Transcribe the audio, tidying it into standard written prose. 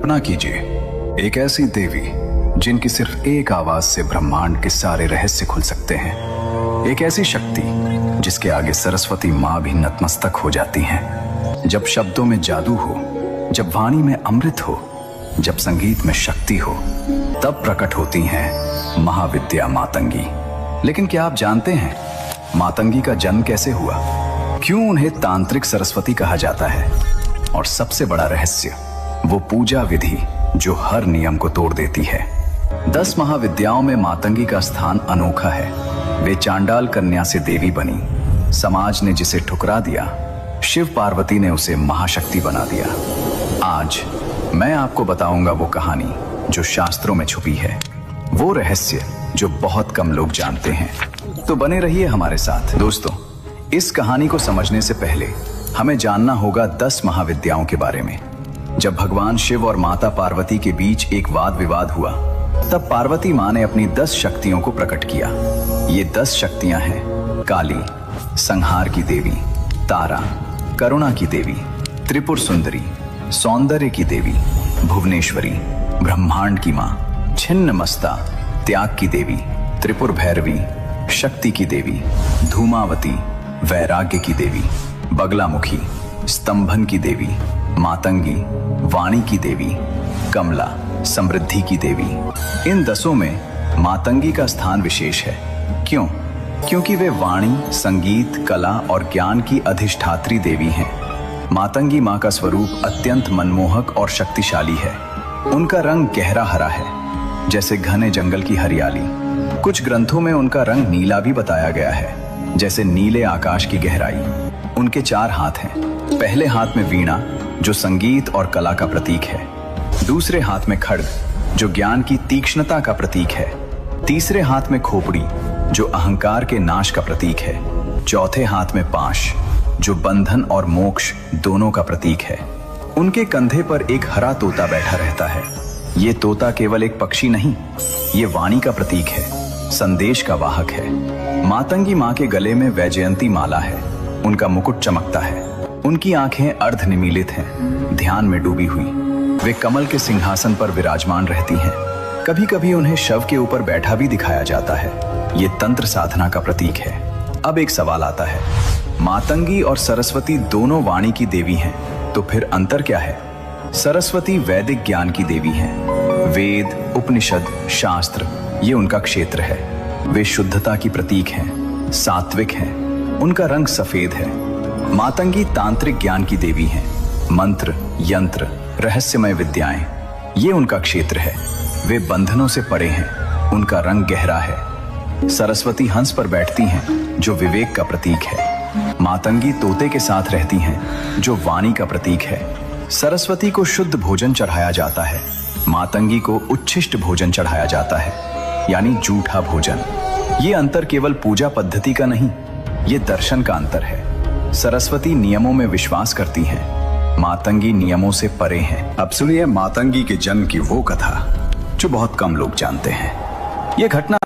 कल्पना कीजिए, एक ऐसी देवी जिनकी सिर्फ एक आवाज से ब्रह्मांड के सारे रहस्य खुल सकते हैं। एक ऐसी शक्ति जिसके आगे सरस्वती माँ भी नतमस्तक हो जाती हैं। जब शब्दों में जादू हो, जब वाणी में अमृत हो, जब संगीत में शक्ति हो, तब प्रकट होती हैं महाविद्या मातंगी। लेकिन क्या आप जानते हैं मातंगी का जन्म कैसे हुआ? क्यों उन्हें तांत्रिक सरस्वती कहा जाता है? और सबसे बड़ा रहस्य, वो पूजा विधि जो हर नियम को तोड़ देती है। 10 महाविद्याओं में मातंगी का स्थान अनोखा है। वे चांडाल कन्या से देवी बनी। समाज ने जिसे ठुकरा दिया, शिव पार्वती ने उसे महाशक्ति बना दिया। आज मैं आपको बताऊंगा वो कहानी जो शास्त्रों में छुपी है, वो रहस्य जो बहुत कम लोग जानते हैं। तो बने रहिए हमारे साथ। दोस्तों, इस कहानी को समझने से पहले हमें जानना होगा 10 महाविद्याओं के बारे में। जब भगवान शिव और माता पार्वती के बीच एक वाद विवाद हुआ, तब पार्वती माँ ने अपनी 10 शक्तियों को प्रकट किया। ये 10 शक्तियां हैं काली, संहार की देवी; तारा, करुणा की देवी; त्रिपुर सुंदरी, सौंदर्य की देवी; भुवनेश्वरी, ब्रह्मांड की माँ; छिन्नमस्ता, त्याग की देवी; त्रिपुर भैरवी, शक्ति की देवी; धूमावती, वैराग्य की देवी; बगलामुखी, स्तंभन की देवी; मातंगी, वाणी की देवी; कमला, समृद्धि की देवी। इन 10 में मातंगी का स्थान विशेष है। क्यों? क्योंकि वे वाणी, संगीत, कला और ज्ञान की अधिष्ठात्री देवी हैं। मातंगी माँ का स्वरूप अत्यंत मनमोहक और शक्तिशाली है। उनका रंग गहरा हरा है, जैसे घने जंगल की हरियाली। कुछ ग्रंथों में उनका रंग नीला भी बताया गया है, जैसे नीले आकाश की गहराई। उनके 4 हाथ हैं। पहले हाथ में वीणा, जो संगीत और कला का प्रतीक है। दूसरे हाथ में खड्ग, जो ज्ञान की तीक्ष्णता का प्रतीक है। तीसरे हाथ में खोपड़ी, जो अहंकार के नाश का प्रतीक है। चौथे हाथ में पाश, जो बंधन और मोक्ष दोनों का प्रतीक है। उनके कंधे पर एक हरा तोता बैठा रहता है। ये तोता केवल एक पक्षी नहीं, ये वाणी का प्रतीक है, संदेश का वाहक है। मातंगी माँ के गले में वैजयंती माला है। उनका मुकुट चमकता है। उनकी आंखें अर्धनिमीलित हैं, ध्यान में डूबी हुई। वे कमल के सिंहासन पर विराजमान रहती हैं। कभी कभी उन्हें शव के ऊपर बैठा भी दिखाया जाता है। ये तंत्र साधना का प्रतीक है। अब एक सवाल आता है, मातंगी और सरस्वती दोनों वाणी की देवी हैं, तो फिर अंतर क्या है? सरस्वती वैदिक ज्ञान की देवी हैं। वेद, उपनिषद, शास्त्र ये उनका क्षेत्र है। वे शुद्धता की प्रतीक हैं, सात्विक हैं। उनका रंग सफेद है। मातंगी तांत्रिक ज्ञान की देवी हैं। मंत्र, यंत्र, रहस्यमय विद्याएं ये उनका क्षेत्र है। वे बंधनों से परे हैं। उनका रंग गहरा है। सरस्वती हंस पर बैठती हैं, जो विवेक का प्रतीक है। मातंगी तोते के साथ रहती हैं, जो वाणी का प्रतीक है। सरस्वती को शुद्ध भोजन चढ़ाया जाता है। मातंगी को उच्छिष्ट भोजन चढ़ाया जाता है, यानी जूठा भोजन। ये अंतर केवल पूजा पद्धति का नहीं, ये दर्शन का अंतर है। सरस्वती नियमों में विश्वास करती हैं, मातंगी नियमों से परे हैं। अब सुनिए मातंगी के जन्म की वो कथा जो बहुत कम लोग जानते हैं। ये घटना